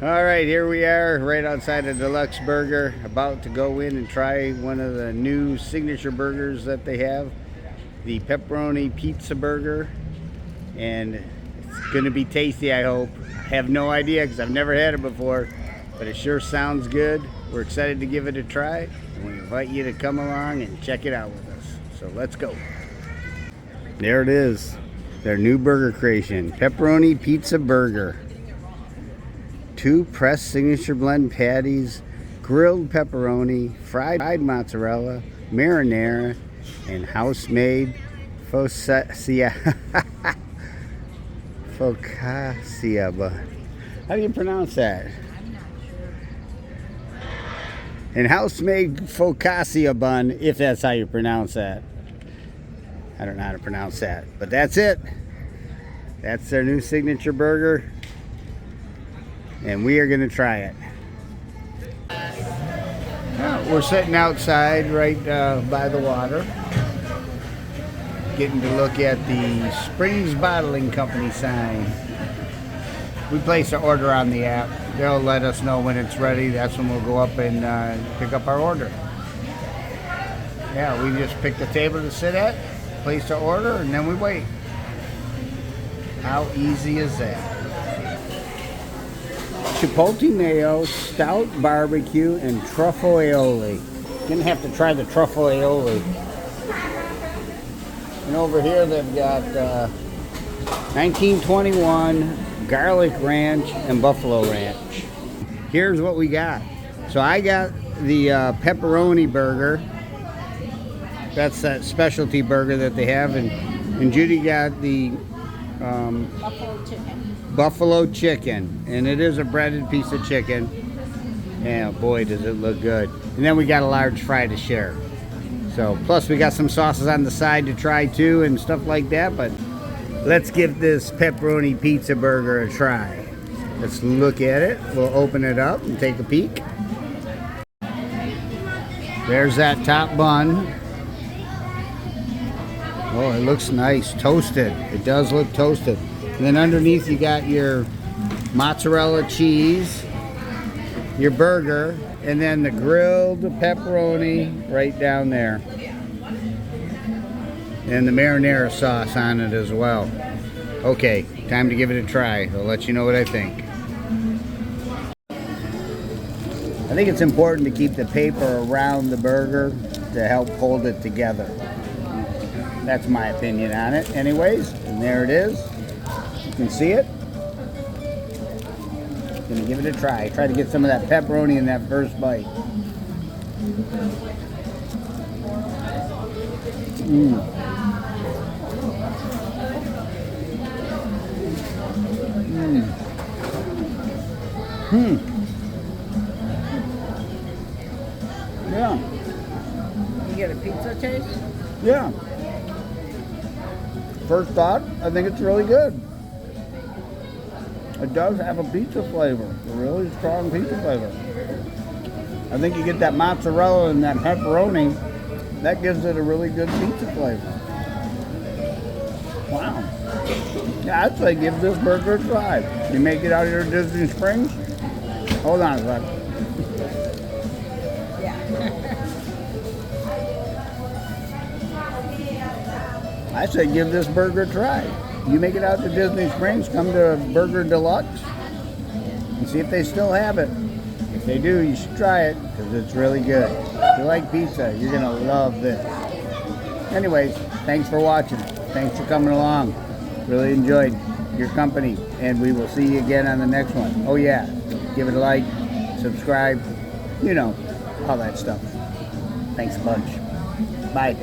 All right, here we are right outside of Deluxe Burger, about to go in and try one of the new signature burgers that they have, the Pepperoni Pizza Burger, and it's gonna be tasty, I hope. I have no idea because I've never had it before, but it sure sounds good. We're excited to give it a try, and we invite you to come along and check it out with us. So let's go. There it is, their new burger creation, Pepperoni Pizza Burger. 2 pressed signature blend patties, grilled pepperoni, fried mozzarella, marinara, and house-made focaccia. Focaccia bun. How do you pronounce that? And house-made focaccia bun, if that's how you pronounce that. I don't know how to pronounce that, but that's it. That's their new signature burger, and we are going to try it. We're sitting outside right by the water, getting to look at the Springs Bottling Company sign. We place our order on the app. They'll let us know when it's ready. That's when we'll go up and pick up our order. Yeah, we just pick the table to sit at, place our order, and then we wait. How easy is that? Chipotle mayo, stout barbecue, and truffle aioli. Gonna have to try the truffle aioli. And over here they've got 1921 garlic ranch and buffalo ranch. Here's what we got. So I got the pepperoni burger. That's that specialty burger that they have, and Judy got the buffalo chicken, and it is a breaded piece of chicken. Yeah, boy, does it look good. And then we got a large fry to share. So, plus we got some sauces on the side to try too and stuff like that, but let's give this pepperoni pizza burger a try. Let's look at it. We'll open it up and take a peek. There's that top bun. Oh, it looks nice, toasted. It does look toasted. And then underneath you got your mozzarella cheese, your burger, and then the grilled pepperoni right down there. And the marinara sauce on it as well. Okay, time to give it a try. I'll let you know what I think. I think it's important to keep the paper around the burger to help hold it together. That's my opinion on it. Anyways, and there it is. You can see it. Gonna give it a try. Try to get some of that pepperoni in that first bite. Yeah. You get a pizza taste? Yeah. First thought, I think it's really good. It does have a pizza flavor, a really strong pizza flavor. I think you get that mozzarella and that pepperoni, that gives it a really good pizza flavor. Wow. Yeah, I'd say give this burger a try. You make it out here at Disney Springs? Hold on a second. I say give this burger a try. You make it out to Disney Springs, come to Burger Deluxe and see if they still have it. If they do, you should try it because it's really good. If you like pizza, you're gonna love this. Anyways, thanks for watching. Thanks for coming along. Really enjoyed your company, and we will see you again on the next one. Oh yeah, give it a like, subscribe, you know, all that stuff. Thanks a bunch. Bye.